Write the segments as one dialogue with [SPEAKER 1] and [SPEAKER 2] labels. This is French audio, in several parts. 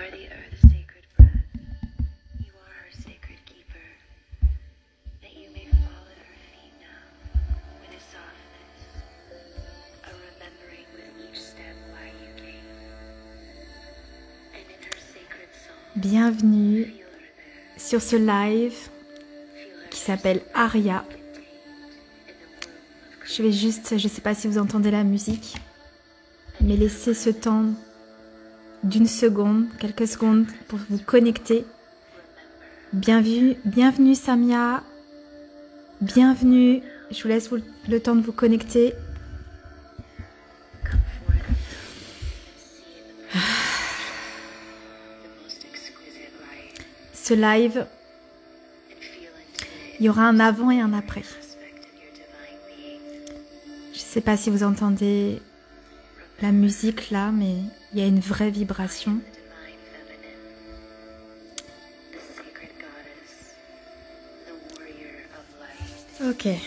[SPEAKER 1] are the earth's sacred breath. You are her sacred keeper. That you may fall at her feet now, with a softness, a remembering with each step why you came. And in her sacred song,
[SPEAKER 2] Bienvenue
[SPEAKER 1] feel her there.
[SPEAKER 2] sur ce live
[SPEAKER 1] Feel her
[SPEAKER 2] qui s'appelle Aria.
[SPEAKER 1] contained in the womb of
[SPEAKER 2] Je vais juste, je sais pas si vous entendez la musique, mais laissez ce temps d'une seconde, quelques secondes pour vous connecter. Bienvenue Samia, bienvenue. Je vous laisse le temps de vous connecter.
[SPEAKER 1] come forth and see the most exquisite light
[SPEAKER 2] Ce live,
[SPEAKER 1] and feel into it
[SPEAKER 2] il y aura un avant et un après.
[SPEAKER 1] aspect of your divine being.
[SPEAKER 2] Je sais pas si vous entendez la musique là, mais il y a une vraie vibration.
[SPEAKER 1] The divine feminine, the sacred goddess, the warrior of light.
[SPEAKER 2] Ok.
[SPEAKER 1] I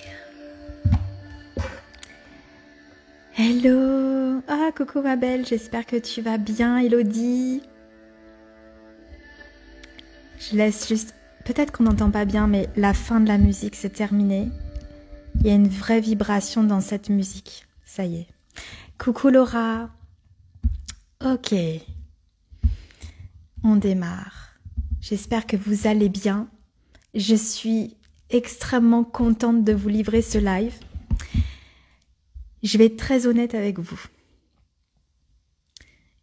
[SPEAKER 1] am.
[SPEAKER 2] Hello. Ah, coucou ma belle, j'espère que tu vas bien, Elodie. Je laisse juste... Peut-être qu'on n'entend pas bien, mais la fin de la musique, c'est terminé. Il y a une vraie vibration dans cette musique. Ça y est. Coucou Laura. Ok. On démarre. J'espère que vous allez bien. Je suis extrêmement contente de vous livrer ce live. Je vais être très honnête avec vous.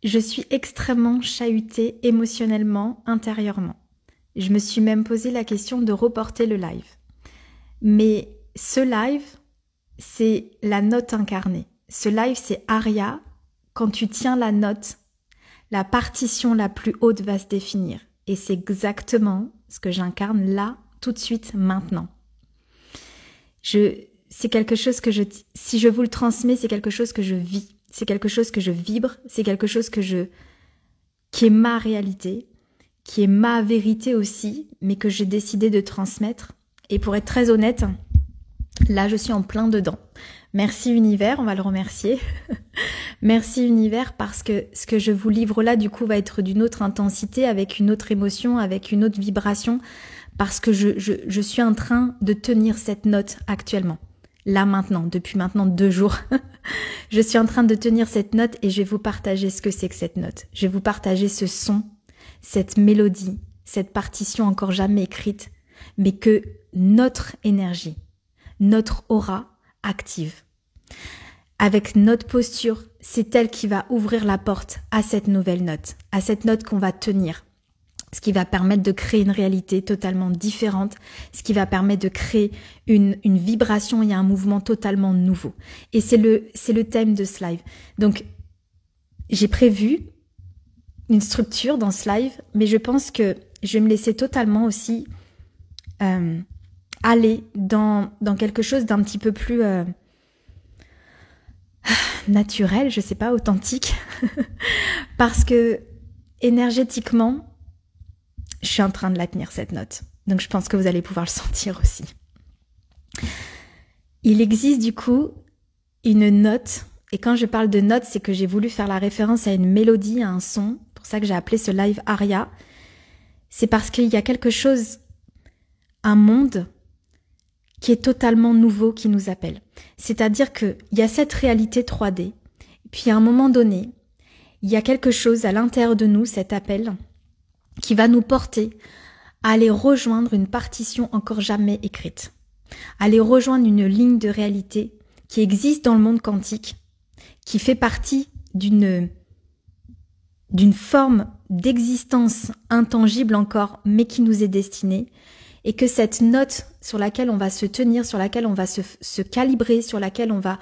[SPEAKER 2] Je suis extrêmement chahutée émotionnellement, intérieurement. Je me suis même posé la question de reporter le live. Mais ce live, c'est la note incarnée. Ce live, c'est Aria. Quand tu tiens la note, la partition la plus haute va se définir. Et c'est exactement ce que j'incarne là, tout de suite, maintenant. C'est quelque chose que si je vous le transmets, c'est quelque chose que je vis. C'est quelque chose que je vibre. C'est quelque chose qui est ma réalité, qui est ma vérité aussi, mais que j'ai décidé de transmettre. Et pour être très honnête, là, je suis en plein dedans. Merci Univers, on va le remercier. Merci Univers parce que ce que je vous livre là, du coup, va être d'une autre intensité, avec une autre émotion, avec une autre vibration, parce que je suis en train de tenir cette note actuellement. Là maintenant, depuis maintenant 2 jours, je suis en train de tenir cette note et je vais vous partager ce que c'est que cette note. Je vais vous partager ce son, cette mélodie, cette partition encore jamais écrite, mais que notre énergie, notre aura active. Avec notre posture, c'est elle qui va ouvrir la porte à cette nouvelle note, à cette note qu'on va tenir. Ce qui va permettre de créer une réalité totalement différente, ce qui va permettre de créer une vibration et un mouvement totalement nouveau. Et c'est le thème de ce live. Donc, j'ai prévu une structure dans ce live, mais je pense que je vais me laisser totalement aussi aller dans quelque chose d'un petit peu plus naturel, je sais pas, authentique, parce que énergétiquement, je suis en train de la tenir cette note. Donc je pense que vous allez pouvoir le sentir aussi. Il existe du coup une note, et quand je parle de note, c'est que j'ai voulu faire la référence à une mélodie, à un son, pour ça que j'ai appelé ce live Aria. C'est parce qu'il y a quelque chose, un monde qui est totalement nouveau qui nous appelle. C'est-à-dire qu'il y a cette réalité 3D, puis à un moment donné, il y a quelque chose à l'intérieur de nous, cet appel, qui va nous porter à aller rejoindre une partition encore jamais écrite, à aller rejoindre une ligne de réalité qui existe dans le monde quantique, qui fait partie d'une forme d'existence intangible encore, mais qui nous est destinée, et que cette note sur laquelle on va se tenir, sur laquelle on va se calibrer, sur laquelle on va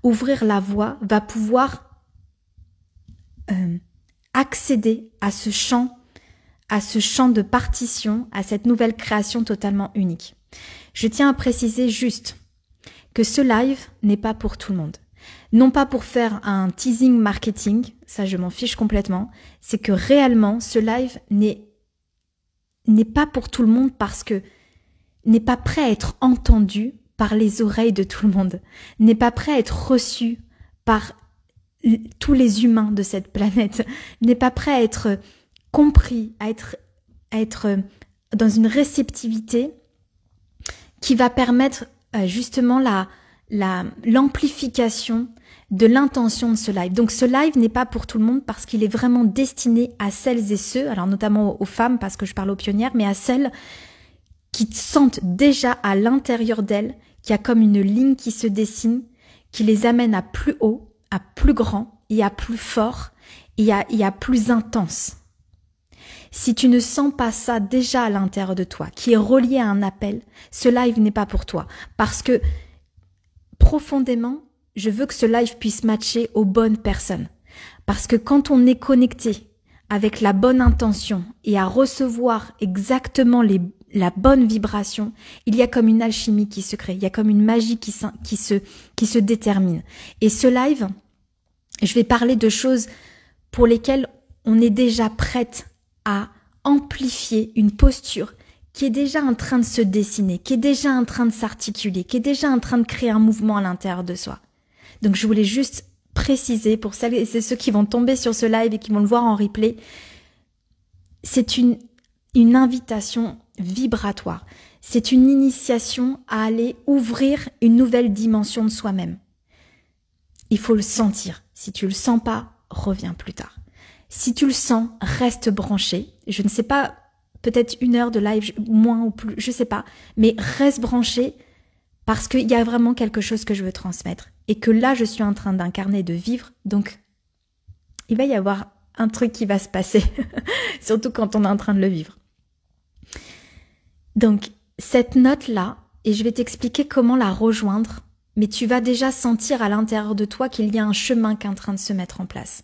[SPEAKER 2] ouvrir la voie, va pouvoir accéder à ce champ de partition, à cette nouvelle création totalement unique. Je tiens à préciser juste que ce live n'est pas pour tout le monde. Non pas pour faire un teasing marketing, ça je m'en fiche complètement, c'est que réellement ce live n'est pas pour tout le monde parce que n'est pas prêt à être entendu par les oreilles de tout le monde, n'est pas prêt à être reçu par tous les humains de cette planète, n'est pas prêt à être compris, à être dans une réceptivité qui va permettre justement l'amplification de l'intention de ce live. Donc ce live n'est pas pour tout le monde parce qu'il est vraiment destiné à celles et ceux, alors notamment aux femmes parce que je parle aux pionnières, mais à celles qui sentent déjà à l'intérieur d'elles qu'il y a comme une ligne qui se dessine, qui les amène à plus haut, à plus grand et à plus fort et à plus intense. Si tu ne sens pas ça déjà à l'intérieur de toi, qui est relié à un appel, ce live n'est pas pour toi. Parce que profondément, je veux que ce live puisse matcher aux bonnes personnes. Parce que quand on est connecté avec la bonne intention et à recevoir exactement la bonne vibration, il y a comme une alchimie qui se crée, il y a comme une magie qui se détermine. Et ce live, je vais parler de choses pour lesquelles on est déjà prête à amplifier une posture qui est déjà en train de se dessiner, qui est déjà en train de s'articuler, qui est déjà en train de créer un mouvement à l'intérieur de soi. Donc je voulais juste préciser pour celles et ceux qui vont tomber sur ce live et qui vont le voir en replay, c'est une invitation vibratoire. C'est une initiation à aller ouvrir une nouvelle dimension de soi-même. Il faut le sentir. Si tu le sens pas, reviens plus tard. Si tu le sens, reste branché. Je ne sais pas, peut-être 1 heure de live, moins ou plus, je sais pas. Mais reste branché parce qu'il y a vraiment quelque chose que je veux transmettre. Et que là, je suis en train d'incarner, de vivre. Donc, il va y avoir un truc qui va se passer. Surtout quand on est en train de le vivre. Donc, cette note-là, et je vais t'expliquer comment la rejoindre, mais tu vas déjà sentir à l'intérieur de toi qu'il y a un chemin qui est en train de se mettre en place.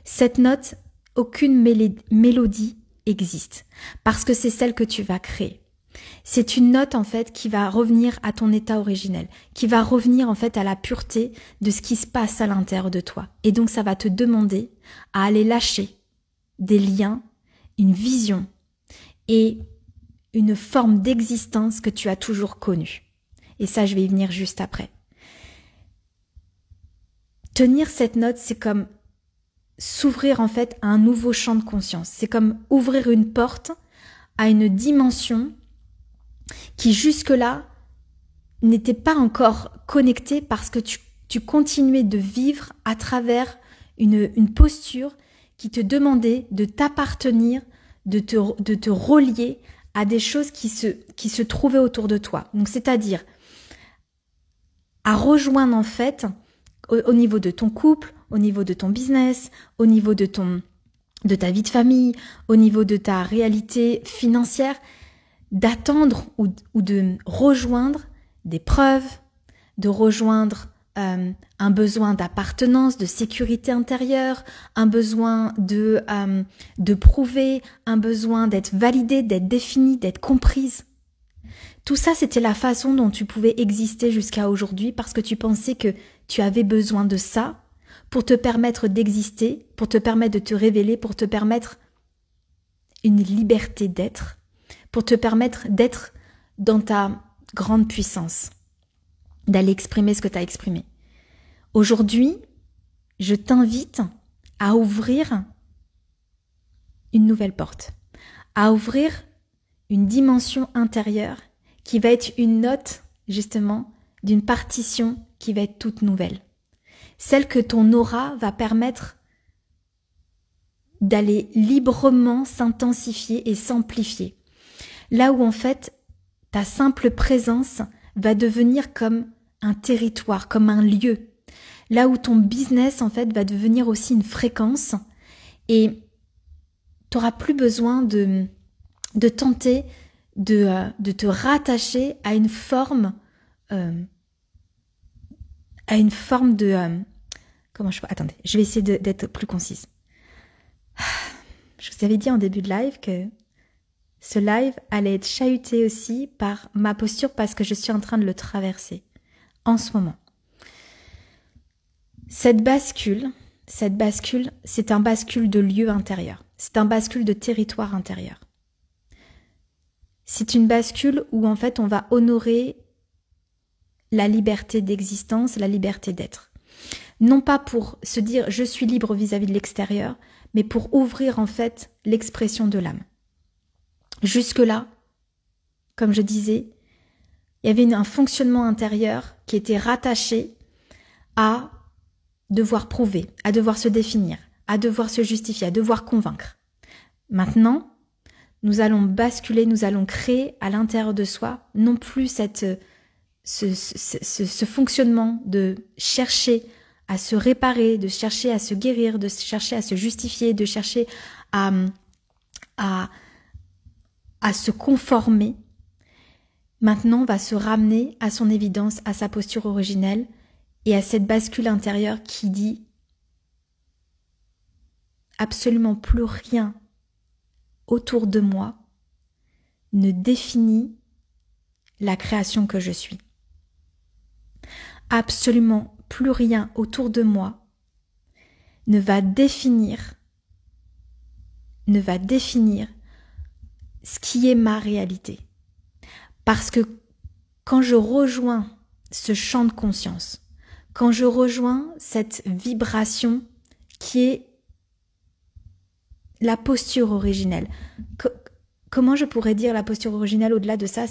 [SPEAKER 2] Cette note, aucune mélodie existe, parce que c'est celle que tu vas créer. C'est une note en fait qui va revenir à ton état originel, qui va revenir en fait à la pureté de ce qui se passe à l'intérieur de toi. Et donc ça va te demander à aller lâcher des liens, une vision et une forme d'existence que tu as toujours connue. Et ça, je vais y venir juste après. Tenir cette note, c'est comme s'ouvrir en fait à un nouveau champ de conscience. C'est comme ouvrir une porte à une dimension qui jusque-là n'était pas encore connectée parce que tu continuais de vivre à travers une posture qui te demandait de t'appartenir, de te relier à des choses qui se trouvaient autour de toi. Donc c'est-à-dire à rejoindre en fait au niveau de ton couple, au niveau de ton business, au niveau de ta vie de famille, au niveau de ta réalité financière, d'attendre ou de rejoindre des preuves, de rejoindre un besoin d'appartenance, de sécurité intérieure, un besoin de prouver, un besoin d'être validée, d'être définie, d'être comprise. Tout ça, c'était la façon dont tu pouvais exister jusqu'à aujourd'hui parce que tu pensais que tu avais besoin de ça pour te permettre d'exister, pour te permettre de te révéler, pour te permettre une liberté d'être, pour te permettre d'être dans ta grande puissance, d'aller exprimer ce que tu as exprimé. Aujourd'hui, je t'invite à ouvrir une nouvelle porte, à ouvrir une dimension intérieure qui va être une note, justement, d'une partition qui va être toute nouvelle. Celle que ton aura va permettre d'aller librement s'intensifier et s'amplifier. Là où en fait, ta simple présence va devenir comme un territoire, comme un lieu. Là où ton business en fait va devenir aussi une fréquence et tu n'auras plus besoin de tenter de te rattacher à une forme attendez, je vais essayer d'être plus concise. Je vous avais dit en début de live que ce live allait être chahuté aussi par ma posture parce que je suis en train de le traverser en ce moment. Cette bascule, c'est un bascule de lieu intérieur. C'est un bascule de territoire intérieur. C'est une bascule où en fait on va honorer la liberté d'existence, la liberté d'être. non pas pour se dire je suis libre vis-à-vis de l'extérieur, mais pour ouvrir en fait l'expression de l'âme. Jusque-là, comme je disais, il y avait un fonctionnement intérieur qui était rattaché à devoir prouver, à devoir se définir, à devoir se justifier, à devoir convaincre. Maintenant, nous allons basculer, nous allons créer à l'intérieur de soi non plus ce fonctionnement de chercher à se réparer, de chercher à se guérir, de chercher à se justifier, de chercher à se conformer. Maintenant, on va se ramener à son évidence, à sa posture originelle et à cette bascule intérieure qui dit absolument plus rien autour de moi ne définit la création que je suis. Absolument plus rien autour de moi ne va définir ce qui est ma réalité. Parce que quand je rejoins ce champ de conscience, quand je rejoins cette vibration qui est la posture originelle, comment je pourrais dire la posture originelle au-delà de ça,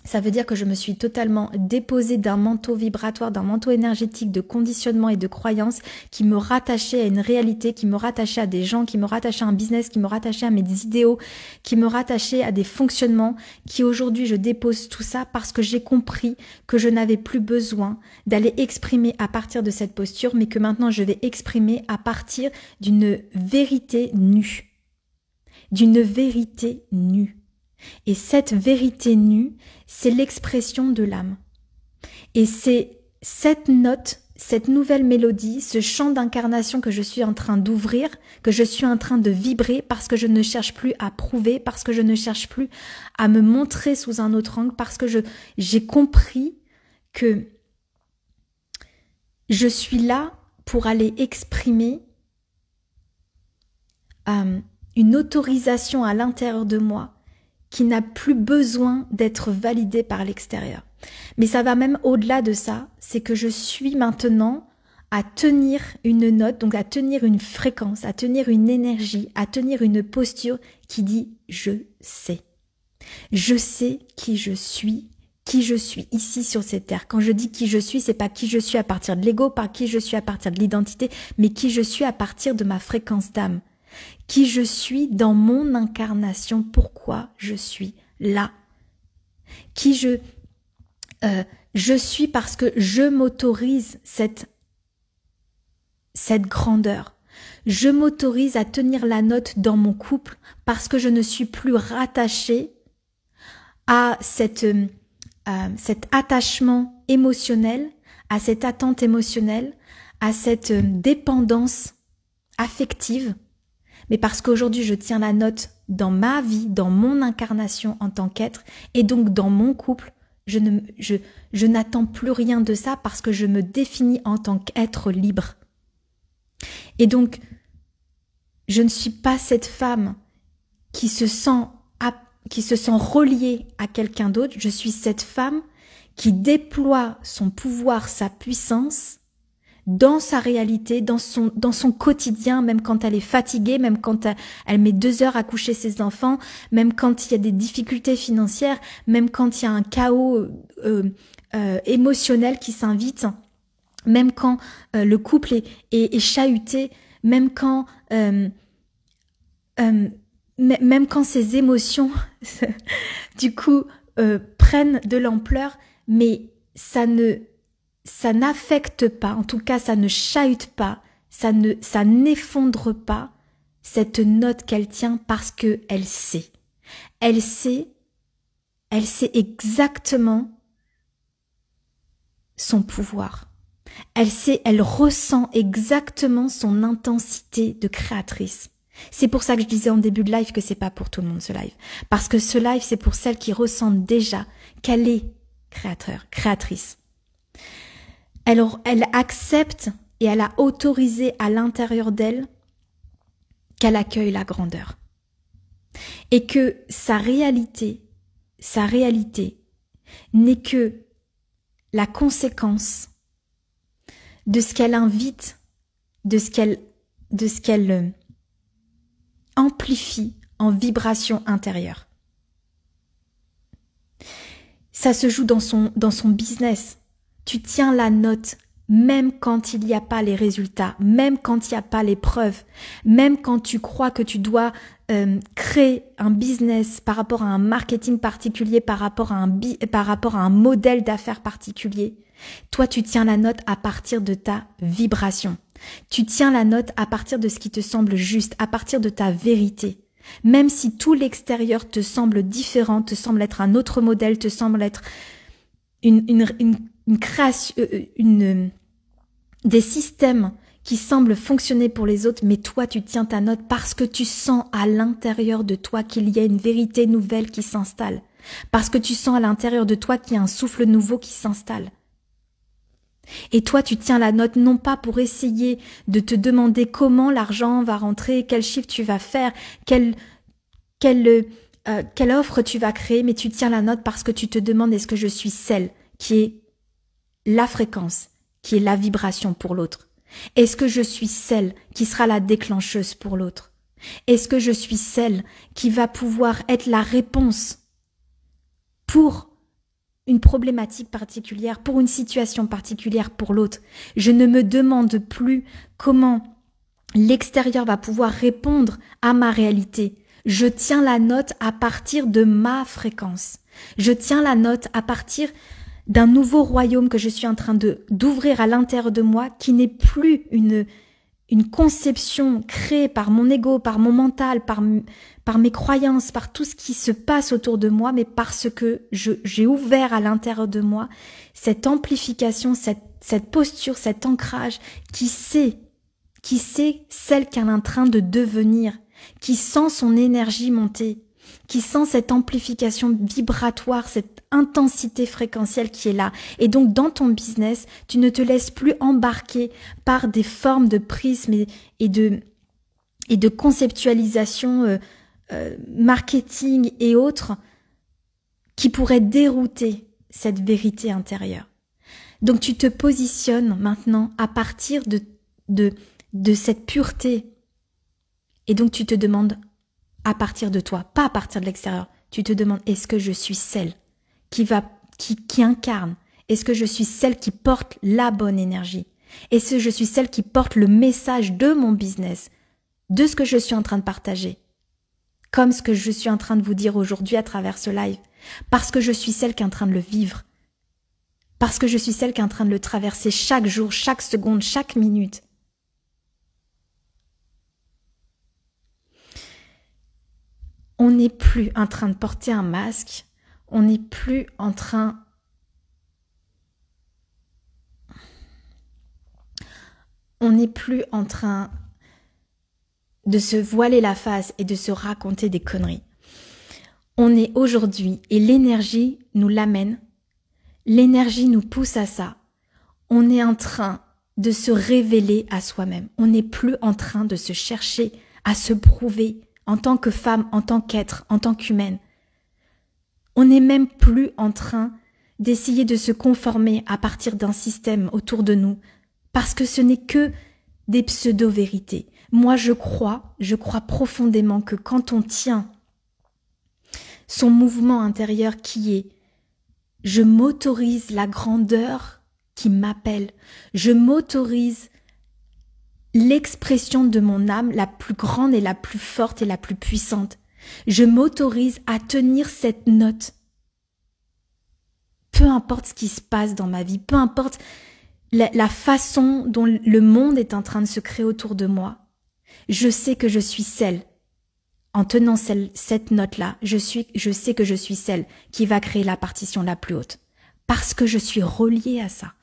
[SPEAKER 2] ça veut dire que je me suis totalement déposée d'un manteau vibratoire, d'un manteau énergétique de conditionnement et de croyances qui me rattachait à une réalité, qui me rattachait à des gens, qui me rattachait à un business, qui me rattachait à mes idéaux, qui me rattachait à des fonctionnements, qui aujourd'hui je dépose tout ça parce que j'ai compris que je n'avais plus besoin d'aller exprimer à partir de cette posture, mais que maintenant je vais exprimer à partir d'une vérité nue. D'une vérité nue. Et cette vérité nue, c'est l'expression de l'âme. Et c'est cette note, cette nouvelle mélodie, ce chant d'incarnation que je suis en train d'ouvrir, que je suis en train de vibrer parce que je ne cherche plus à prouver, parce que je ne cherche plus à me montrer sous un autre angle, parce que j'ai compris que je suis là pour aller exprimer une autorisation à l'intérieur de moi qui n'a plus besoin d'être validé par l'extérieur. Mais ça va même au-delà de ça, c'est que je suis maintenant à tenir une note, donc à tenir une fréquence, à tenir une énergie, à tenir une posture qui dit « je sais ». Je sais qui je suis ici sur cette terre. Quand je dis qui je suis, c'est pas qui je suis à partir de l'ego, pas qui je suis à partir de l'identité, mais qui je suis à partir de ma fréquence d'âme. Qui je suis dans mon incarnation, pourquoi je suis là. Qui je suis parce que je m'autorise cette grandeur. Je m'autorise à tenir la note dans mon couple parce que je ne suis plus rattachée à cet attachement émotionnel, à cette attente émotionnelle, à cette dépendance affective. Mais parce qu'aujourd'hui, je tiens la note dans ma vie, dans mon incarnation en tant qu'être, et donc dans mon couple, je n'attends plus rien de ça parce que je me définis en tant qu'être libre. Et donc, je ne suis pas cette femme qui se sent reliée à quelqu'un d'autre, je suis cette femme qui déploie son pouvoir, sa puissance, dans sa réalité, dans son quotidien, même quand elle est fatiguée, même quand elle met 2 heures à coucher ses enfants, même quand il y a des difficultés financières, même quand il y a un chaos émotionnel qui s'invite, même quand le couple est chahuté, même quand ces émotions du coup prennent de l'ampleur, mais ça n'affecte pas, en tout cas ça ne chahute pas, ça n'effondre pas cette note qu'elle tient parce qu'elle sait. Elle sait exactement son pouvoir. Elle ressent exactement son intensité de créatrice. C'est pour ça que je disais en début de live que c'est pas pour tout le monde ce live. Parce que ce live c'est pour celles qui ressentent déjà qu'elle est créatrice. Elle accepte et elle a autorisé à l'intérieur d'elle qu'elle accueille la grandeur. Et que sa réalité n'est que la conséquence de ce qu'elle invite, de ce qu'elle amplifie en vibration intérieure. Ça se joue dans son business. Tu tiens la note, même quand il n'y a pas les résultats, même quand il n'y a pas les preuves, même quand tu crois que tu dois créer un business par rapport à un marketing particulier, par rapport à un modèle d'affaires particulier. Toi, tu tiens la note à partir de ta vibration. Tu tiens la note à partir de ce qui te semble juste, à partir de ta vérité. Même si tout l'extérieur te semble différent, te semble être un autre modèle, te semble être une création, des systèmes qui semblent fonctionner pour les autres, mais toi tu tiens ta note parce que tu sens à l'intérieur de toi qu'il y a une vérité nouvelle qui s'installe, parce que tu sens à l'intérieur de toi qu'il y a un souffle nouveau qui s'installe. Et toi, tu tiens la note non pas pour essayer de te demander comment l'argent va rentrer, quel chiffre tu vas faire, quelle offre tu vas créer, mais tu tiens la note parce que tu te demandes est-ce que je suis celle qui est la fréquence, qui est la vibration pour l'autre? Est-ce que je suis celle qui sera la déclencheuse pour l'autre? Est-ce que je suis celle qui va pouvoir être la réponse pour une problématique particulière, pour une situation particulière pour l'autre? Je ne me demande plus comment l'extérieur va pouvoir répondre à ma réalité. Je tiens la note à partir de ma fréquence. Je tiens la note à partir d'un nouveau royaume que je suis en train d'ouvrir à l'intérieur de moi, qui n'est plus une conception créée par mon ego, par mon mental, par mes croyances, par tout ce qui se passe autour de moi, mais parce que j'ai ouvert à l'intérieur de moi cette amplification, cette posture, cet ancrage qui sait celle qu'elle est en train de devenir, qui sent son énergie monter, qui sent cette amplification vibratoire, cette intensité fréquentielle qui est là. Et donc, dans ton business, tu ne te laisses plus embarquer par des formes de prismes et de conceptualisation marketing et autres qui pourraient dérouter cette vérité intérieure. Donc, tu te positionnes maintenant à partir de cette pureté. Et donc, tu te demandes à partir de toi, pas à partir de l'extérieur. Tu te demandes, est-ce que je suis celle qui incarne? Est-ce que je suis celle qui porte la bonne énergie? Est-ce que je suis celle qui porte le message de mon business, de ce que je suis en train de partager? Comme ce que je suis en train de vous dire aujourd'hui à travers ce live. Parce que je suis celle qui est en train de le vivre. Parce que je suis celle qui est en train de le traverser chaque jour, chaque seconde, chaque minute. On n'est plus en train de porter un masque, on n'est plus en train de se voiler la face et de se raconter des conneries. On est aujourd'hui, et l'énergie nous l'amène, l'énergie nous pousse à ça. On est en train de se révéler à soi-même. On n'est plus en train de se chercher à se prouver en tant que femme, en tant qu'être, en tant qu'humaine. On n'est même plus en train d'essayer de se conformer à partir d'un système autour de nous, parce que ce n'est que des pseudo-vérités. Moi, je crois profondément que quand on tient son mouvement intérieur qui est « je m'autorise la grandeur qui m'appelle, je m'autorise l'expression de mon âme la plus grande et la plus forte et la plus puissante. Je m'autorise à tenir cette note. Peu importe ce qui se passe dans ma vie, peu importe la façon dont le monde est en train de se créer autour de moi, je sais que je suis celle, en tenant cette note-là, je sais que je suis celle qui va créer la partition la plus haute. Parce que je suis reliée à ça.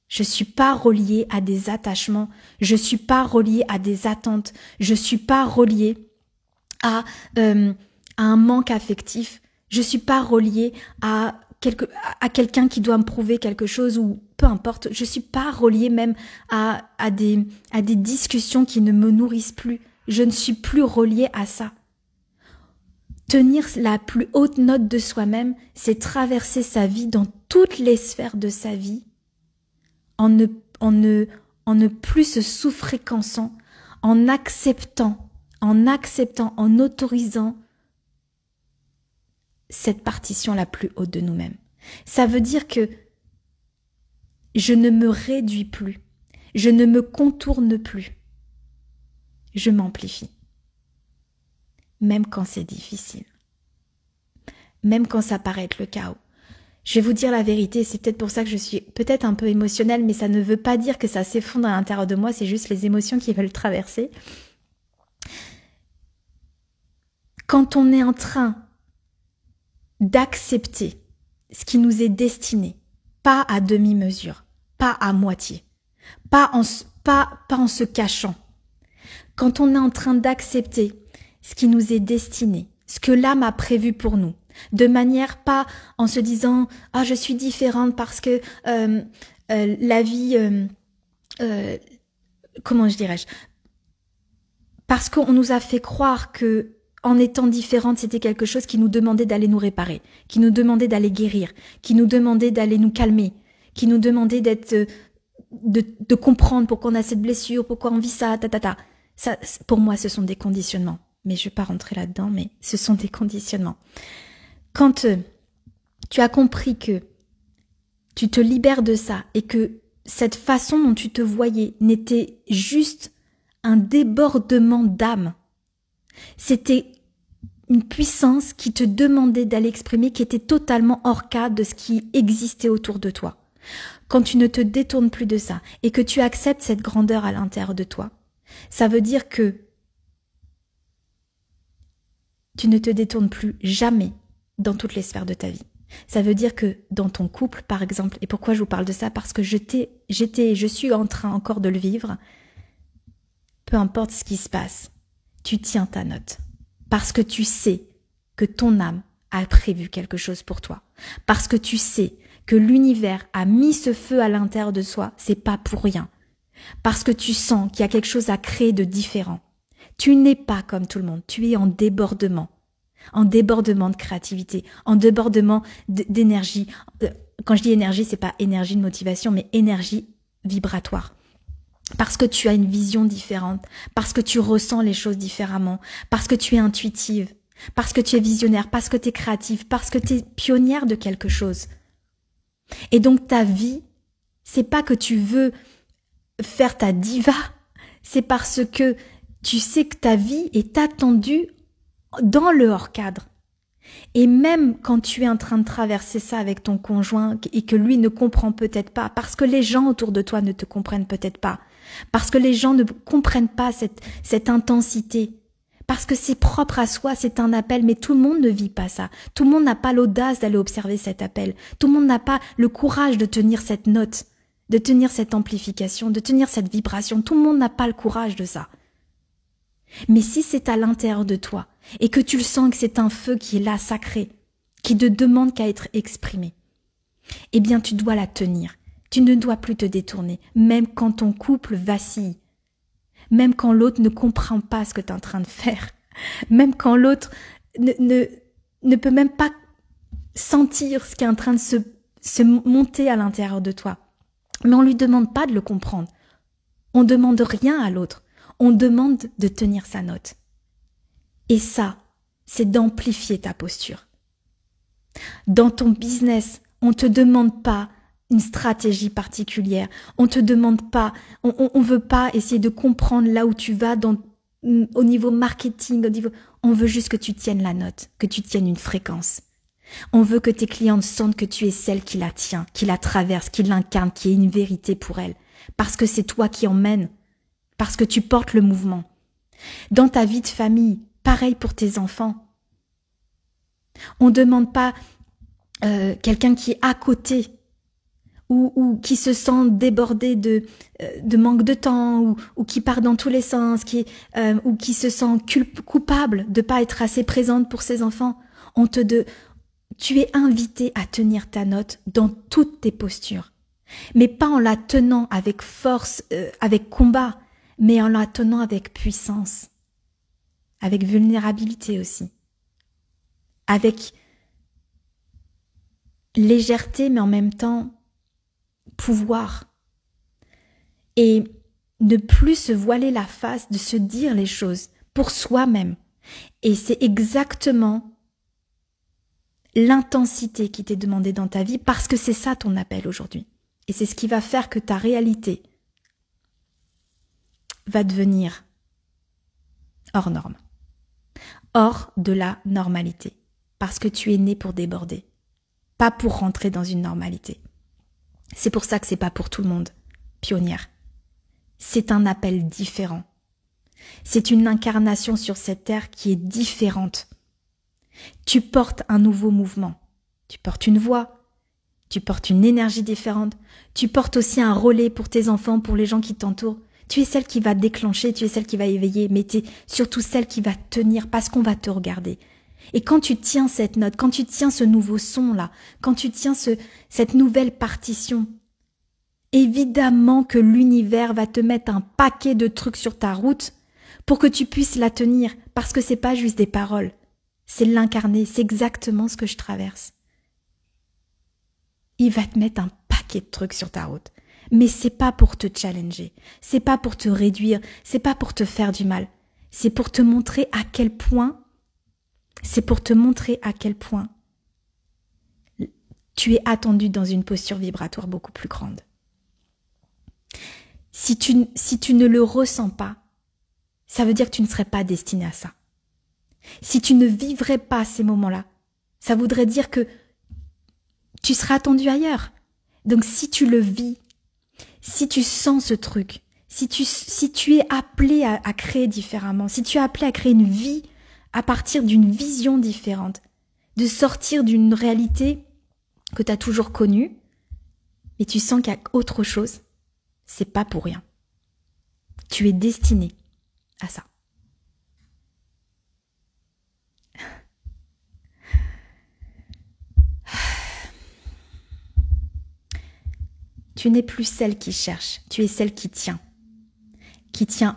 [SPEAKER 2] Je suis pas reliée à des attachements, je suis pas reliée à des attentes, je suis pas reliée à un manque affectif, je suis pas reliée à quelqu'un qui doit me prouver quelque chose ou peu importe, je suis pas reliée même à des discussions qui ne me nourrissent plus, je ne suis plus reliée à ça. Tenir la plus haute note de soi-même, c'est traverser sa vie dans toutes les sphères de sa vie en ne plus se sous-fréquençant, en acceptant, en autorisant cette partition la plus haute de nous-mêmes. Ça veut dire que je ne me réduis plus, je ne me contourne plus, je m'amplifie. Même quand c'est difficile, même quand ça paraît être le chaos. Je vais vous dire la vérité, c'est peut-être pour ça que je suis peut-être un peu émotionnelle, mais ça ne veut pas dire que ça s'effondre à l'intérieur de moi, c'est juste les émotions qui veulent traverser. Quand on est en train d'accepter ce qui nous est destiné, pas à demi-mesure, pas à moitié, pas en se cachant. Quand on est en train d'accepter ce qui nous est destiné, ce que l'âme a prévu pour nous, de manière pas en se disant « Ah, je suis différente parce que la vie... comment je dirais-je » Parce qu'on nous a fait croire que en étant différente, c'était quelque chose qui nous demandait d'aller nous réparer, qui nous demandait d'aller guérir, qui nous demandait d'aller nous calmer, qui nous demandait de comprendre pourquoi on a cette blessure, pourquoi on vit ça, Ça, pour moi, ce sont des conditionnements. Mais je ne vais pas rentrer là-dedans, mais ce sont des conditionnements. Quand tu as compris que tu te libères de ça et que cette façon dont tu te voyais n'était juste un débordement d'âme, c'était une puissance qui te demandait d'aller exprimer, qui était totalement hors cadre de ce qui existait autour de toi. Quand tu ne te détournes plus de ça et que tu acceptes cette grandeur à l'intérieur de toi, ça veut dire que tu ne te détournes plus jamais dans toutes les sphères de ta vie. Ça veut dire que dans ton couple, par exemple, et pourquoi je vous parle de ça? Parce que je suis en train encore de le vivre. Peu importe ce qui se passe, tu tiens ta note. Parce que tu sais que ton âme a prévu quelque chose pour toi. Parce que tu sais que l'univers a mis ce feu à l'intérieur de soi, c'est pas pour rien. Parce que tu sens qu'il y a quelque chose à créer de différent. Tu n'es pas comme tout le monde, tu es en débordement de créativité, en débordement d'énergie. Quand je dis énergie, c'est pas énergie de motivation, mais énergie vibratoire. Parce que tu as une vision différente, parce que tu ressens les choses différemment, parce que tu es intuitive, parce que tu es visionnaire, parce que tu es créative, parce que tu es pionnière de quelque chose. Et donc ta vie, c'est pas que tu veux faire ta diva, c'est parce que tu sais que ta vie est attendue dans le hors-cadre. Et même quand tu es en train de traverser ça avec ton conjoint et que lui ne comprend peut-être pas, parce que les gens autour de toi ne te comprennent peut-être pas, parce que les gens ne comprennent pas cette intensité, parce que c'est propre à soi, c'est un appel, mais tout le monde ne vit pas ça. Tout le monde n'a pas l'audace d'aller observer cet appel. Tout le monde n'a pas le courage de tenir cette note, de tenir cette amplification, de tenir cette vibration. Tout le monde n'a pas le courage de ça. Mais si c'est à l'intérieur de toi et que tu le sens que c'est un feu qui est là, sacré, qui ne demande qu'à être exprimé, eh bien tu dois la tenir. Tu ne dois plus te détourner, même quand ton couple vacille, même quand l'autre ne comprend pas ce que tu es en train de faire, même quand l'autre ne peut même pas sentir ce qui est en train de se monter à l'intérieur de toi. Mais on ne lui demande pas de le comprendre. On ne demande rien à l'autre. On demande de tenir sa note. Et ça, c'est d'amplifier ta posture. Dans ton business, on ne te demande pas une stratégie particulière. On te demande pas, on veut pas essayer de comprendre là où tu vas au niveau marketing, on veut juste que tu tiennes la note, que tu tiennes une fréquence. On veut que tes clientes sentent que tu es celle qui la tient, qui la traverse, qui l'incarne, qui est une vérité pour elle. Parce que c'est toi qui emmènes. Parce que tu portes le mouvement. Dans ta vie de famille, pareil pour tes enfants. On ne demande pas quelqu'un qui est à côté ou qui se sent débordé de manque de temps ou qui part dans tous les sens, ou qui se sent coupable de ne pas être assez présente pour ses enfants. Tu es invité à tenir ta note dans toutes tes postures. Mais pas en la tenant avec force, avec combat, mais en la tenant avec puissance, avec vulnérabilité aussi, avec légèreté, mais en même temps pouvoir, et ne plus se voiler la face, de se dire les choses pour soi-même. Et c'est exactement l'intensité qui t'est demandée dans ta vie parce que c'est ça ton appel aujourd'hui. Et c'est ce qui va faire que ta réalité va devenir hors norme, hors de la normalité, parce que tu es né pour déborder, pas pour rentrer dans une normalité. C'est pour ça que c'est pas pour tout le monde, pionnière. C'est un appel différent. C'est une incarnation sur cette terre qui est différente. Tu portes un nouveau mouvement, tu portes une voix, tu portes une énergie différente, tu portes aussi un relais pour tes enfants, pour les gens qui t'entourent. Tu es celle qui va déclencher, tu es celle qui va éveiller, mais tu es surtout celle qui va tenir parce qu'on va te regarder. Et quand tu tiens cette note, quand tu tiens ce nouveau son-là, quand tu tiens cette nouvelle partition, évidemment que l'univers va te mettre un paquet de trucs sur ta route pour que tu puisses la tenir, parce que c'est pas juste des paroles, c'est l'incarner, c'est exactement ce que je traverse. Il va te mettre un paquet de trucs sur ta route. Mais c'est pas pour te challenger, c'est pas pour te réduire, c'est pas pour te faire du mal. C'est pour te montrer à quel point, tu es attendu dans une posture vibratoire beaucoup plus grande. Si tu ne le ressens pas, ça veut dire que tu ne serais pas destiné à ça. Si tu ne vivrais pas ces moments-là, ça voudrait dire que tu seras attendu ailleurs. Donc si tu le vis, si tu sens ce truc, si tu es appelé à créer différemment, si tu es appelé à créer une vie à partir d'une vision différente, de sortir d'une réalité que tu as toujours connue, mais tu sens qu'il y a autre chose, c'est pas pour rien. Tu es destiné à ça. Tu n'es plus celle qui cherche, tu es celle qui tient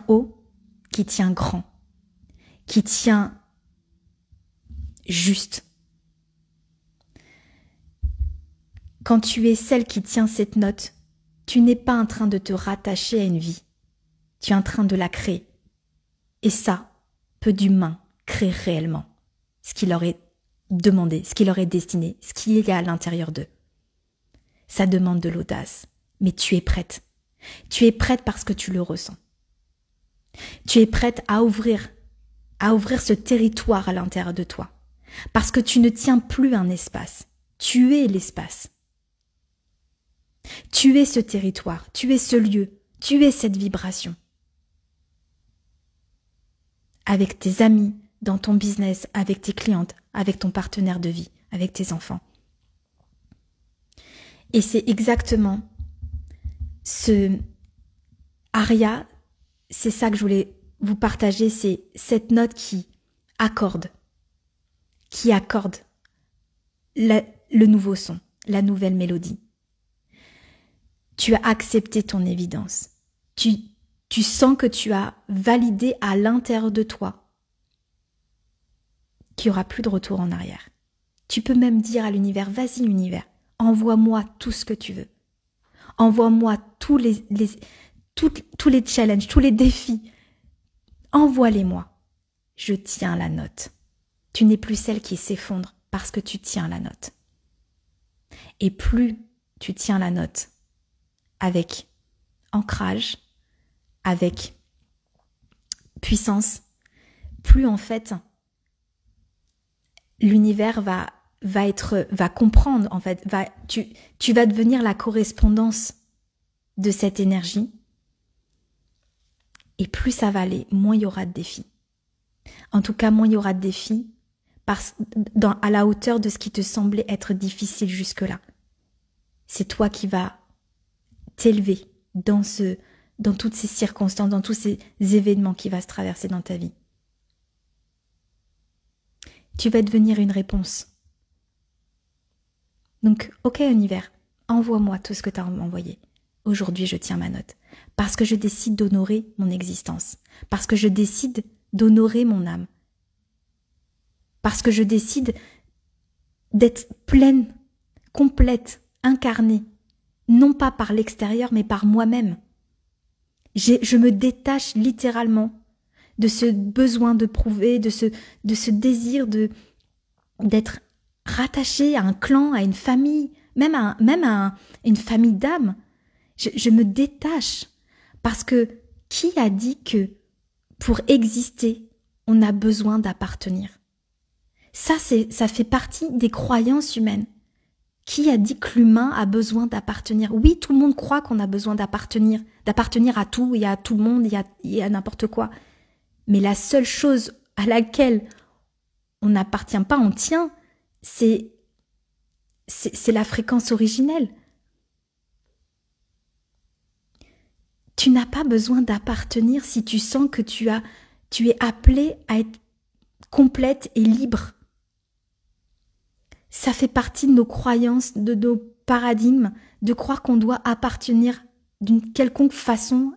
[SPEAKER 2] haut, qui tient grand, qui tient juste. Quand tu es celle qui tient cette note, tu n'es pas en train de te rattacher à une vie, tu es en train de la créer. Et ça, peu d'humains créent réellement ce qui leur est demandé, ce qui leur est destiné, ce qui est à l'intérieur d'eux. Ça demande de l'audace. Mais tu es prête. Tu es prête parce que tu le ressens. Tu es prête à ouvrir ce territoire à l'intérieur de toi. Parce que tu ne tiens plus un espace. Tu es l'espace. Tu es ce territoire. Tu es ce lieu. Tu es cette vibration. Avec tes amis, dans ton business, avec tes clientes, avec ton partenaire de vie, avec tes enfants. Et c'est exactement ce aria, c'est ça que je voulais vous partager, c'est cette note qui accorde le nouveau son, la nouvelle mélodie. Tu as accepté ton évidence. Tu sens que tu as validé à l'intérieur de toi qu'il n'y aura plus de retour en arrière. Tu peux même dire à l'univers, vas-y univers, envoie-moi tout ce que tu veux. Envoie-moi tous les challenges, tous les défis. Envoie-les-moi. Je tiens la note. Tu n'es plus celle qui s'effondre parce que tu tiens la note. Et plus tu tiens la note avec ancrage, avec puissance, plus en fait l'univers va comprendre, en fait, tu vas devenir la correspondance de cette énergie. Et plus ça va aller, moins il y aura de défis. En tout cas, moins il y aura de défis à la hauteur de ce qui te semblait être difficile jusque-là. C'est toi qui vas t'élever dans toutes ces circonstances, dans tous ces événements qui vont se traverser dans ta vie. Tu vas devenir une réponse. Donc, ok univers, envoie-moi tout ce que tu as envoyé. Aujourd'hui, je tiens ma note. Parce que je décide d'honorer mon existence. Parce que je décide d'honorer mon âme. Parce que je décide d'être pleine, complète, incarnée. Non pas par l'extérieur, mais par moi-même. Je me détache littéralement de ce besoin de prouver, de ce désir d'être rattaché à un clan, à une famille, même à une famille d'âmes. Je me détache parce que qui a dit que pour exister, on a besoin d'appartenir? Ça fait partie des croyances humaines. Qui a dit que l'humain a besoin d'appartenir? Oui, tout le monde croit qu'on a besoin d'appartenir à tout et à tout le monde et à n'importe quoi. Mais la seule chose à laquelle on n'appartient pas, on tient, c'est la fréquence originelle. Tu n'as pas besoin d'appartenir si tu sens que tu es appelé à être complète et libre. Ça fait partie de nos croyances, de nos paradigmes, de croire qu'on doit appartenir d'une quelconque façon,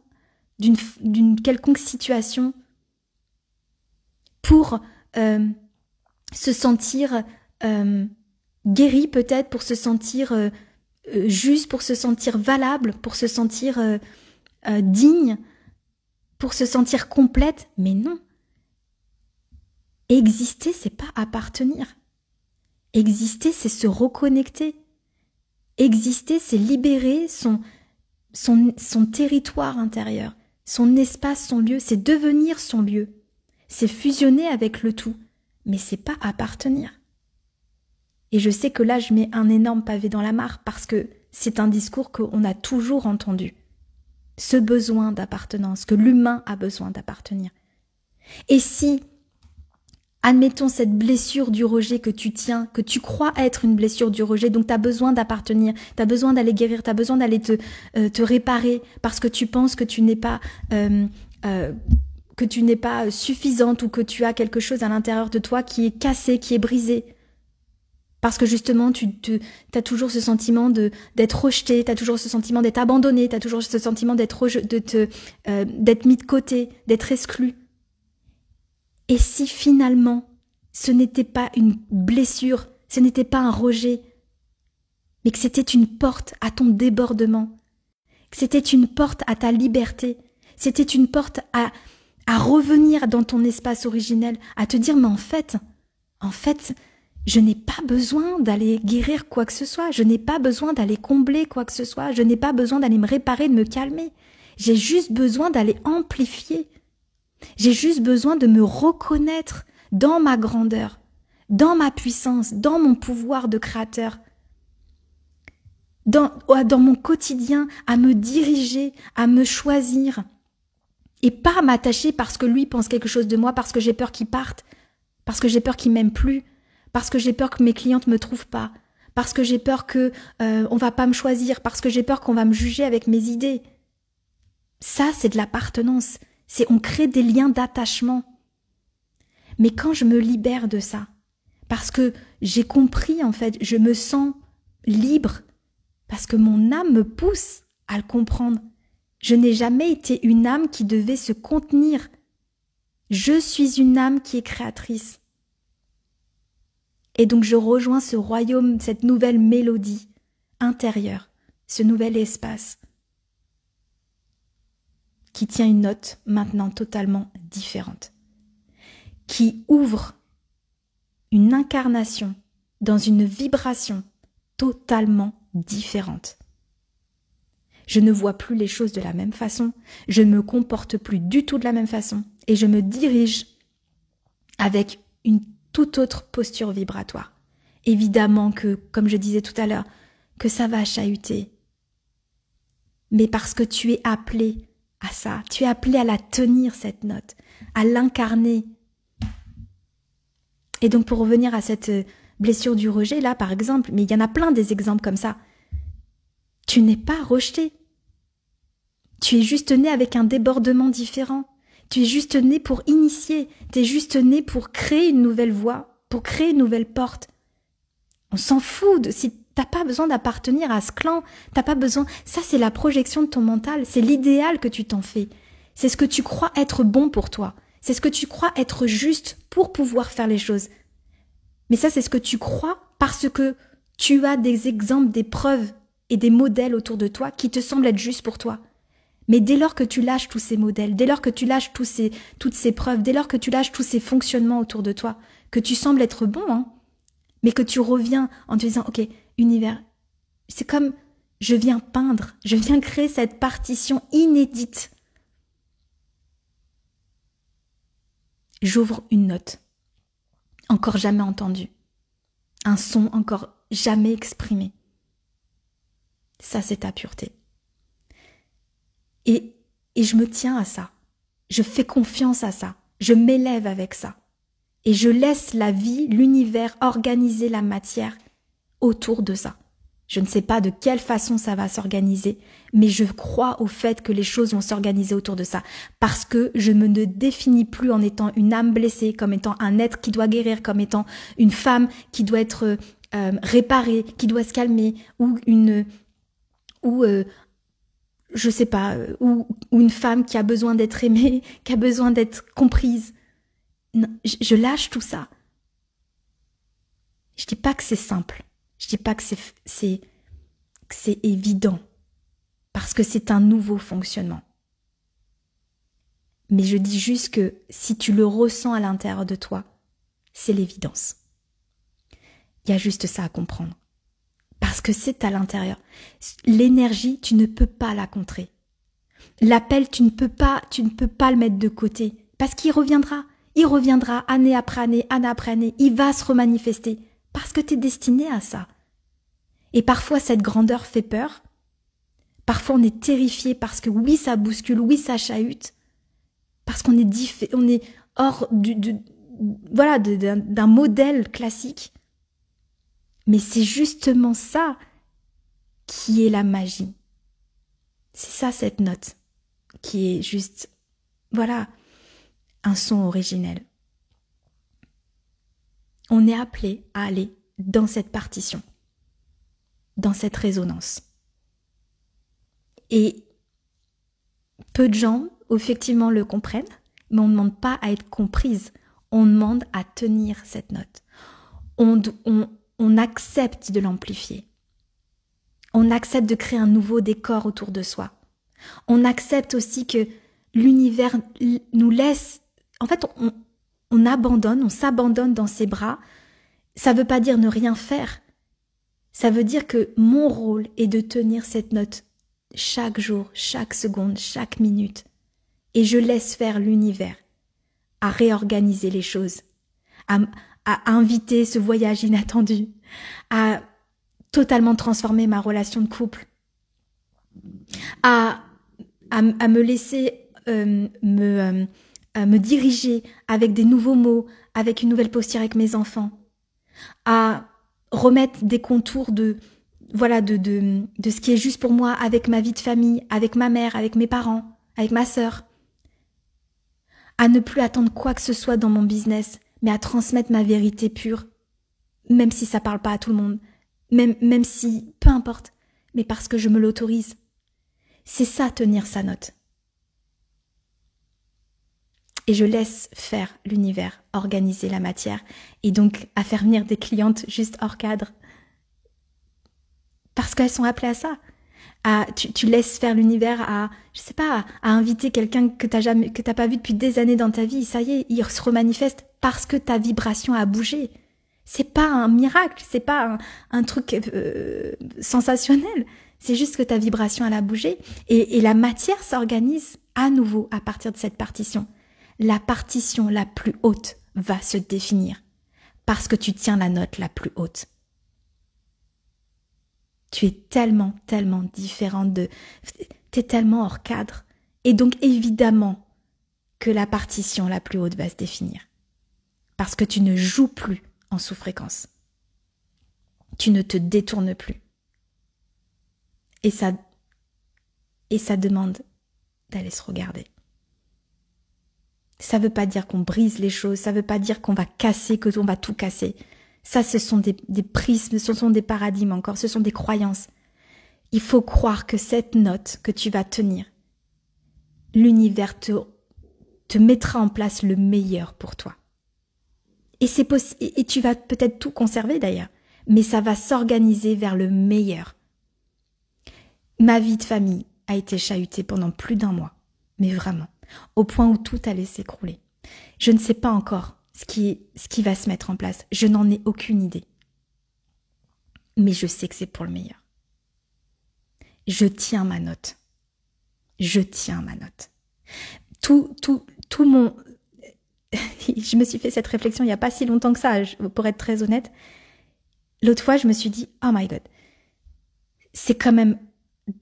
[SPEAKER 2] d'une quelconque situation pour se sentir guéri peut-être, pour se sentir juste, pour se sentir valable, pour se sentir digne, pour se sentir complète. Mais non. Exister, c'est pas appartenir. Exister, c'est se reconnecter. Exister, c'est libérer son territoire intérieur, son espace, son lieu. C'est devenir son lieu. C'est fusionner avec le tout. Mais c'est pas appartenir. Et je sais que là, je mets un énorme pavé dans la mare parce que c'est un discours qu'on a toujours entendu. Ce besoin d'appartenance, que l'humain a besoin d'appartenir. Et si, admettons cette blessure du rejet que tu tiens, que tu crois être une blessure du rejet, donc tu as besoin d'appartenir, tu as besoin d'aller guérir, tu as besoin d'aller te réparer parce que tu penses que tu n'es pas suffisante ou que tu as quelque chose à l'intérieur de toi qui est cassé, qui est brisé. Parce que justement, tu as toujours ce sentiment d'être rejeté, tu as toujours ce sentiment d'être abandonné, tu as toujours ce sentiment d'être mis de côté, d'être exclu. Et si finalement, ce n'était pas une blessure, ce n'était pas un rejet, mais que c'était une porte à ton débordement, que c'était une porte à ta liberté, c'était une porte à revenir dans ton espace originel, à te dire, mais en fait, je n'ai pas besoin d'aller guérir quoi que ce soit, je n'ai pas besoin d'aller combler quoi que ce soit, je n'ai pas besoin d'aller me réparer, de me calmer. J'ai juste besoin d'aller amplifier. J'ai juste besoin de me reconnaître dans ma grandeur, dans ma puissance, dans mon pouvoir de créateur, dans mon quotidien, à me diriger, à me choisir, et pas à m'attacher parce que lui pense quelque chose de moi, parce que j'ai peur qu'il parte, parce que j'ai peur qu'il m'aime plus, parce que j'ai peur que mes clientes me trouvent pas, parce que j'ai peur que on va pas me choisir, parce que j'ai peur qu'on va me juger avec mes idées. Ça, c'est de l'appartenance. On crée des liens d'attachement. Mais quand je me libère de ça, parce que j'ai compris, en fait, je me sens libre, parce que mon âme me pousse à le comprendre. Je n'ai jamais été une âme qui devait se contenir. Je suis une âme qui est créatrice. Et donc je rejoins ce royaume, cette nouvelle mélodie intérieure, ce nouvel espace qui tient une note maintenant totalement différente, qui ouvre une incarnation dans une vibration totalement différente. Je ne vois plus les choses de la même façon, je ne me comporte plus du tout de la même façon et je me dirige avec une toute autre posture vibratoire. Évidemment que, comme je disais tout à l'heure, que ça va chahuter. Mais parce que tu es appelé à ça, tu es appelé à la tenir cette note, à l'incarner. Et donc pour revenir à cette blessure du rejet, là par exemple, mais il y en a plein des exemples comme ça, tu n'es pas rejeté. Tu es juste né avec un débordement différent. Tu es juste né pour initier, tu es juste né pour créer une nouvelle voie, pour créer une nouvelle porte. On s'en fout si t'as pas besoin d'appartenir à ce clan, t'as pas besoin, ça c'est la projection de ton mental, c'est l'idéal que tu t'en fais. C'est ce que tu crois être bon pour toi, c'est ce que tu crois être juste pour pouvoir faire les choses. Mais ça c'est ce que tu crois parce que tu as des exemples, des preuves et des modèles autour de toi qui te semblent être justes pour toi. Mais dès lors que tu lâches tous ces modèles, dès lors que tu lâches toutes ces preuves, dès lors que tu lâches tous ces fonctionnements autour de toi, que tu sembles être bon, hein, mais que tu reviens en te disant, ok, univers, c'est comme je viens peindre, je viens créer cette partition inédite. J'ouvre une note, encore jamais entendue, un son encore jamais exprimé. Ça, c'est ta pureté. Et je me tiens à ça. Je fais confiance à ça. Je m'élève avec ça. Et je laisse la vie, l'univers organiser la matière autour de ça. Je ne sais pas de quelle façon ça va s'organiser, mais je crois au fait que les choses vont s'organiser autour de ça. Parce que je me ne définis plus en étant une âme blessée, comme étant un être qui doit guérir, comme étant une femme qui doit être réparée, qui doit se calmer, ou je sais pas, ou une femme qui a besoin d'être aimée, qui a besoin d'être comprise. Non, je lâche tout ça. Je dis pas que c'est simple. Je dis pas que c'est évident. Parce que c'est un nouveau fonctionnement. Mais je dis juste que si tu le ressens à l'intérieur de toi, c'est l'évidence. Il y a juste ça à comprendre. Parce que c'est à l'intérieur. L'énergie, tu ne peux pas la contrer. L'appel, tu ne peux pas le mettre de côté. Parce qu'il reviendra. Il reviendra année après année, année après année. Il va se remanifester. Parce que tu es destiné à ça. Et parfois, cette grandeur fait peur. Parfois, on est terrifié parce que oui, ça bouscule, oui, ça chahute. Parce qu'on est hors d'un modèle classique. Mais c'est justement ça qui est la magie. C'est ça, cette note, qui est juste, voilà, un son originel. On est appelé à aller dans cette partition, dans cette résonance. Et peu de gens, effectivement, le comprennent, mais on ne demande pas à être comprise, on demande à tenir cette note. On accepte de l'amplifier. On accepte de créer un nouveau décor autour de soi. On accepte aussi que l'univers nous laisse... En fait, on s'abandonne dans ses bras. Ça ne veut pas dire ne rien faire. Ça veut dire que mon rôle est de tenir cette note chaque jour, chaque seconde, chaque minute. Et je laisse faire l'univers à réorganiser les choses, à inviter ce voyage inattendu, à totalement transformer ma relation de couple, à me laisser me diriger avec des nouveaux mots, avec une nouvelle posture avec mes enfants, à remettre des contours de ce qui est juste pour moi avec ma vie de famille, avec ma mère, avec mes parents, avec ma sœur, à ne plus attendre quoi que ce soit dans mon business, mais à transmettre ma vérité pure, même si ça parle pas à tout le monde, même si, peu importe, mais parce que je me l'autorise. C'est ça, tenir sa note. Et je laisse faire l'univers, organiser la matière, et donc à faire venir des clientes juste hors cadre. Parce qu'elles sont appelées à ça. Tu laisses faire l'univers à inviter quelqu'un que t'as pas vu depuis des années dans ta vie. Ça y est, il se remanifeste parce que ta vibration a bougé. C'est pas un miracle, c'est pas un truc sensationnel. C'est juste que ta vibration elle a bougé et la matière s'organise à nouveau à partir de cette partition. La partition la plus haute va se définir parce que tu tiens la note la plus haute. Tu es tellement, tellement différente t'es tellement hors cadre. Et donc, évidemment, que la partition la plus haute va se définir. Parce que tu ne joues plus en sous-fréquence. Tu ne te détournes plus. Et ça demande d'aller se regarder. Ça veut pas dire qu'on brise les choses, ça veut pas dire qu'on va casser, que on va tout casser. Ça, ce sont des prismes, ce sont des paradigmes encore, ce sont des croyances. Il faut croire que cette note que tu vas tenir, l'univers te mettra en place le meilleur pour toi. Et c'est possible, et tu vas peut-être tout conserver d'ailleurs, mais ça va s'organiser vers le meilleur. Ma vie de famille, a été chahutée pendant plus d'1 mois. Mais vraiment, au point où tout allait s'écrouler. Je ne sais pas encore ce qui va se mettre en place. Je n'en ai aucune idée. Mais je sais que c'est pour le meilleur. Je tiens ma note. Je tiens ma note. Tout mon... Je me suis fait cette réflexion il n'y a pas si longtemps que ça, pour être très honnête. L'autre fois, je me suis dit, oh my God, c'est quand même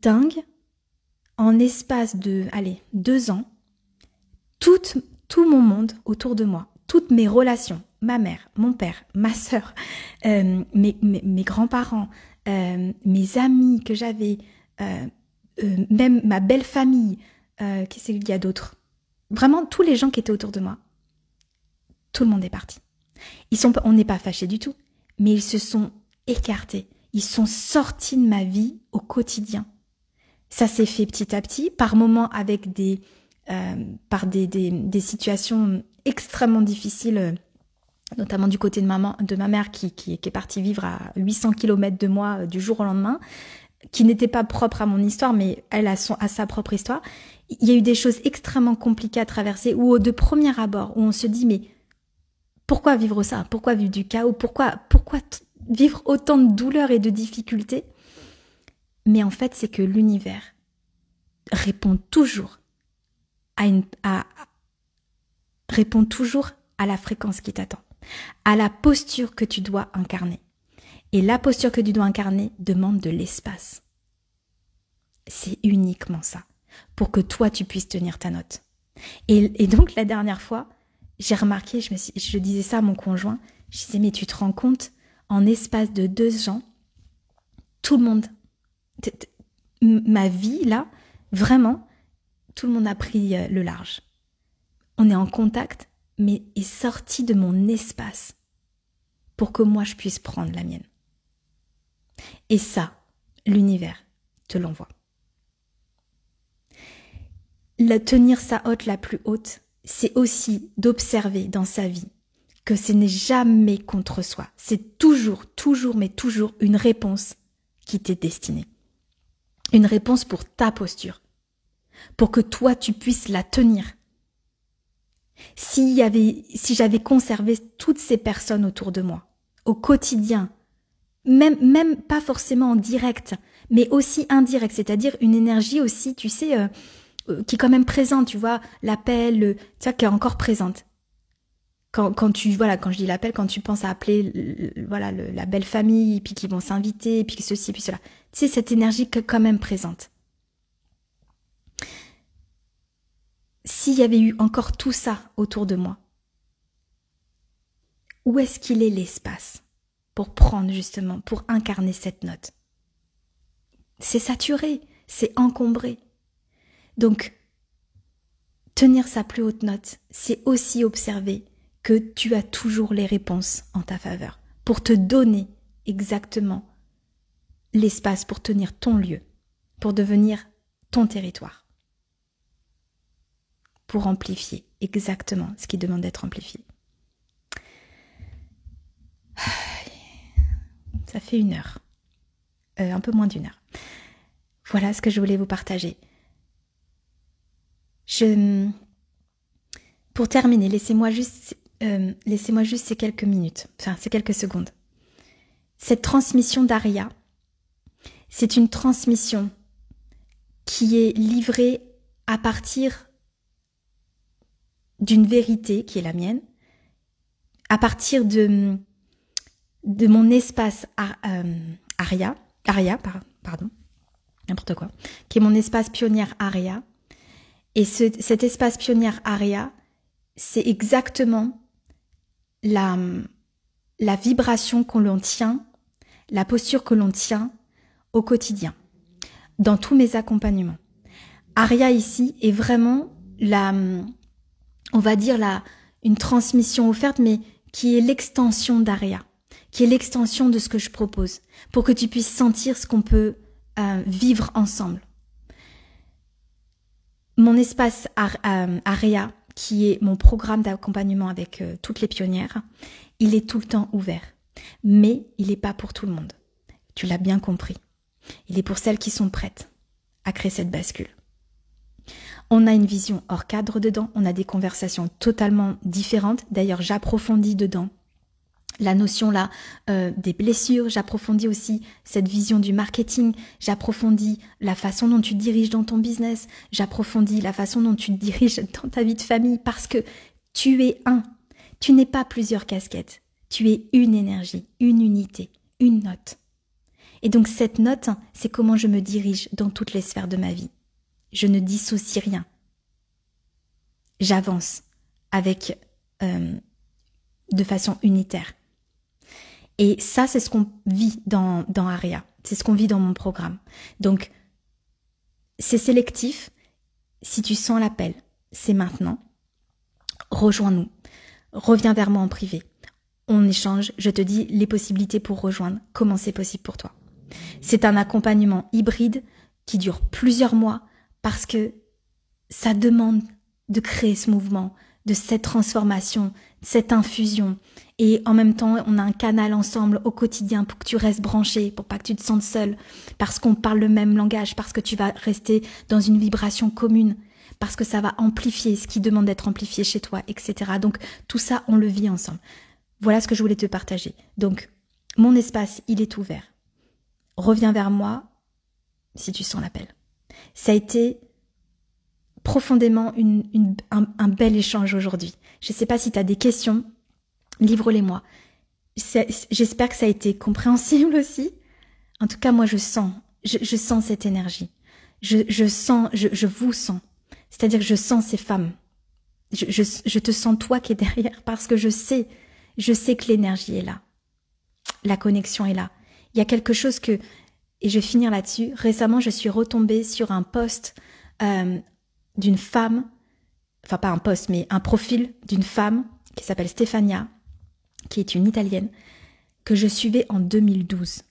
[SPEAKER 2] dingue. En espace de, 2 ans, tout mon monde autour de moi, toutes mes relations, ma mère, mon père, ma sœur, mes grands-parents, mes amis que j'avais, même ma belle famille, qu'est-ce qu'il y a d'autre? Vraiment, tous les gens qui étaient autour de moi, tout le monde est parti. On n'est pas fâchés du tout, mais ils se sont écartés. Ils sont sortis de ma vie au quotidien. Ça s'est fait petit à petit, par moments avec des situations extrêmement difficiles, notamment du côté de ma mère qui est partie vivre à 800 km de moi du jour au lendemain, qui n'était pas propre à mon histoire, mais elle a sa propre histoire. Il y a eu des choses extrêmement compliquées à traverser, où de premier abord, où on se dit, mais pourquoi vivre ça? Pourquoi vivre du chaos? Pourquoi vivre autant de douleurs et de difficultés? Mais en fait, c'est que l'univers répond toujours répond toujours à la fréquence qui t'attend, à la posture que tu dois incarner. Et la posture que tu dois incarner demande de l'espace. C'est uniquement ça, pour que toi, tu puisses tenir ta note. Et donc, la dernière fois, j'ai remarqué, je disais ça à mon conjoint, je disais, mais tu te rends compte, en espace de 2 ans, tout le monde, ma vie, là, vraiment, tout le monde a pris le large. On est en contact, mais est sorti de mon espace pour que moi, je puisse prendre la mienne. Et ça, l'univers te l'envoie. Tenir sa hotte la plus haute, c'est aussi d'observer dans sa vie que ce n'est jamais contre soi. C'est toujours, mais toujours une réponse qui t'est destinée. Une réponse pour ta posture. Pour que toi, tu puisses la tenir. Si j'avais conservé toutes ces personnes autour de moi, au quotidien, même pas forcément en direct, mais aussi indirect, c'est-à-dire une énergie aussi, tu sais, qui est quand même présente, tu vois, l'appel, tu vois, qui est encore présente. Quand je dis l'appel, quand tu penses à appeler, la belle famille, puis qui vont s'inviter, puis ceci, puis cela. Tu sais, cette énergie qui est quand même présente. S'il y avait eu encore tout ça autour de moi, où est-ce qu'il est l'espace pour prendre justement, pour incarner cette note? C'est saturé, c'est encombré. Donc, tenir sa plus haute note, c'est aussi observer que tu as toujours les réponses en ta faveur, pour te donner exactement l'espace pour tenir ton lieu, pour devenir ton territoire, pour amplifier exactement ce qui demande d'être amplifié. Ça fait 1 heure, un peu moins d'1 heure. Voilà ce que je voulais vous partager. Pour terminer, laissez-moi juste ces quelques minutes, enfin ces quelques secondes. Cette transmission d'Aria, c'est une transmission qui est livrée à partir d'une vérité qui est la mienne, à partir de mon espace Aria, n'importe quoi, qui est mon espace pionnière Aria. Et cet espace pionnière Aria, c'est exactement la vibration que l'on tient, la posture que l'on tient au quotidien, dans tous mes accompagnements. Aria ici est vraiment on va dire une transmission offerte, mais qui est l'extension d'Aria, qui est l'extension de ce que je propose, pour que tu puisses sentir ce qu'on peut vivre ensemble. Mon espace Aria, qui est mon programme d'accompagnement avec toutes les pionnières, il est tout le temps ouvert. Mais il n'est pas pour tout le monde. Tu l'as bien compris. Il est pour celles qui sont prêtes à créer cette bascule. On a une vision hors cadre dedans, on a des conversations totalement différentes. D'ailleurs, j'approfondis dedans la notion là des blessures, j'approfondis aussi cette vision du marketing, j'approfondis la façon dont tu te diriges dans ton business, j'approfondis la façon dont tu te diriges dans ta vie de famille, parce que tu es un, tu n'es pas plusieurs casquettes, tu es une énergie, une unité, une note. Et donc cette note, c'est comment je me dirige dans toutes les sphères de ma vie. Je ne dissocie rien. J'avance avec de façon unitaire. Et ça, c'est ce qu'on vit dans Aria. C'est ce qu'on vit dans mon programme. Donc, c'est sélectif. Si tu sens l'appel, c'est maintenant. Rejoins-nous. Reviens vers moi en privé. On échange. Je te dis les possibilités pour rejoindre. Comment c'est possible pour toi. C'est un accompagnement hybride qui dure plusieurs mois parce que ça demande de créer ce mouvement, de cette transformation, cette infusion. Et en même temps, on a un canal ensemble au quotidien pour que tu restes branché, pour pas que tu te sentes seul, parce qu'on parle le même langage, parce que tu vas rester dans une vibration commune, parce que ça va amplifier ce qui demande d'être amplifié chez toi, etc. Donc tout ça, on le vit ensemble. Voilà ce que je voulais te partager. Donc, mon espace, il est ouvert. Reviens vers moi si tu sens l'appel. Ça a été profondément un bel échange aujourd'hui. Je ne sais pas si tu as des questions, livre-les-moi. J'espère que ça a été compréhensible aussi. En tout cas, moi, je sens cette énergie. Je vous sens. C'est-à-dire que je sens ces femmes. Je te sens toi qui es derrière parce que je sais que l'énergie est là. La connexion est là. Il y a quelque chose que, et je vais finir là-dessus, récemment, je suis retombée sur un post d'une femme, enfin pas un post, mais un profil d'une femme qui s'appelle Stefania, qui est une Italienne, que je suivais en 2012.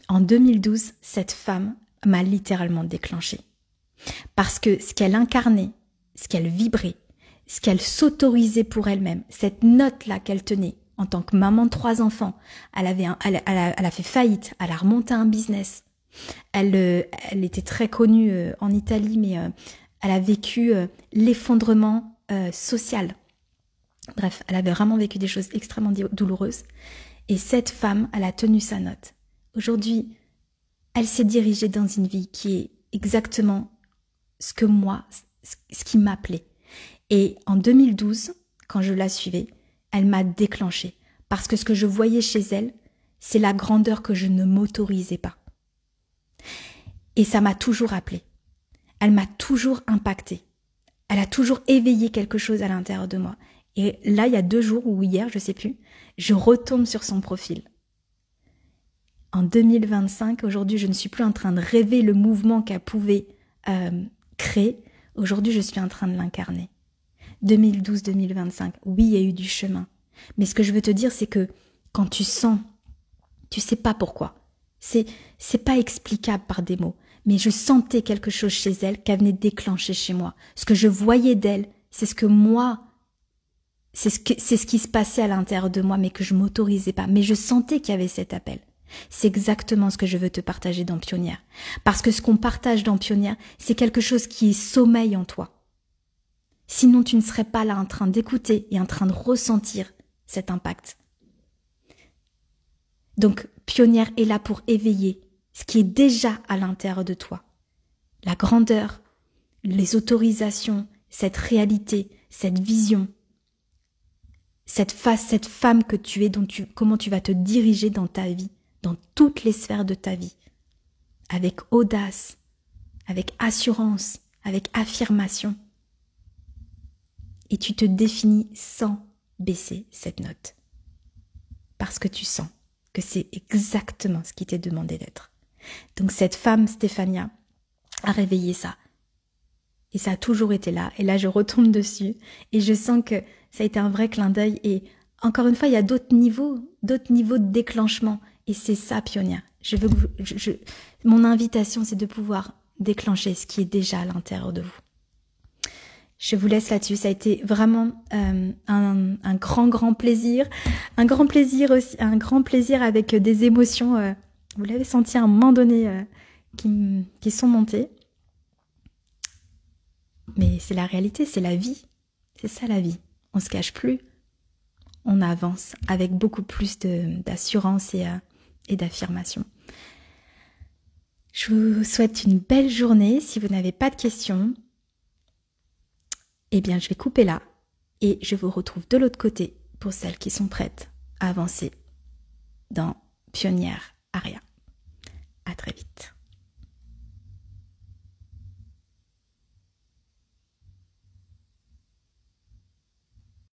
[SPEAKER 2] En 2012, cette femme m'a littéralement déclenchée. Parce que ce qu'elle incarnait, ce qu'elle vibrait, ce qu'elle s'autorisait pour elle-même, cette note-là qu'elle tenait en tant que maman de 3 enfants, elle a fait faillite, elle a remonté un business. Elle était très connue en Italie, mais elle a vécu l'effondrement social. Bref, elle avait vraiment vécu des choses extrêmement douloureuses. Et cette femme, elle a tenu sa note. Aujourd'hui, elle s'est dirigée dans une vie qui est exactement ce qui m'appelait. Et en 2012, quand je la suivais, elle m'a déclenchée. Parce que ce que je voyais chez elle, c'est la grandeur que je ne m'autorisais pas. Et ça m'a toujours appelée. Elle m'a toujours impactée. Elle a toujours éveillé quelque chose à l'intérieur de moi. Et là, il y a 2 jours ou hier, je sais plus, je retombe sur son profil. En 2025, aujourd'hui, je ne suis plus en train de rêver le mouvement qu'elle pouvait créer. Aujourd'hui, je suis en train de l'incarner. 2012-2025, oui, il y a eu du chemin. Mais ce que je veux te dire, c'est que quand tu sens, tu sais pas pourquoi. C'est pas explicable par des mots. Mais je sentais quelque chose chez elle qu'elle venait déclencher chez moi. Ce que je voyais d'elle, c'est ce que moi, c'est ce qui se passait à l'intérieur de moi, mais que je m'autorisais pas. Mais je sentais qu'il y avait cet appel. C'est exactement ce que je veux te partager dans Pionnière. Parce que ce qu'on partage dans Pionnière, c'est quelque chose qui est sommeil en toi. Sinon, tu ne serais pas là en train d'écouter et en train de ressentir cet impact. Donc, Pionnière est là pour éveiller ce qui est déjà à l'intérieur de toi. La grandeur, les autorisations, cette réalité, cette vision, cette femme que tu es, comment tu vas te diriger dans ta vie, dans toutes les sphères de ta vie, avec audace, avec assurance, avec affirmation. Et tu te définis sans baisser cette note. Parce que tu sens que c'est exactement ce qui t'est demandé d'être. Donc cette femme, Stefania, a réveillé ça. Et ça a toujours été là. Et là, je retombe dessus. Et je sens que ça a été un vrai clin d'œil. Et encore une fois, il y a d'autres niveaux de déclenchement. Et c'est ça, Pionnière. Mon invitation, c'est de pouvoir déclencher ce qui est déjà à l'intérieur de vous. Je vous laisse là-dessus. Ça a été vraiment un grand plaisir. Un grand plaisir aussi, un grand plaisir avec des émotions, vous l'avez senti à un moment donné, qui sont montées. Mais c'est la réalité, c'est la vie. C'est ça la vie. On se cache plus. On avance avec beaucoup plus d'assurance et d'affirmation. Je vous souhaite une belle journée. Si vous n'avez pas de questions, eh bien je vais couper là et je vous retrouve de l'autre côté pour celles qui sont prêtes à avancer dans Pionnière Aria. À très vite.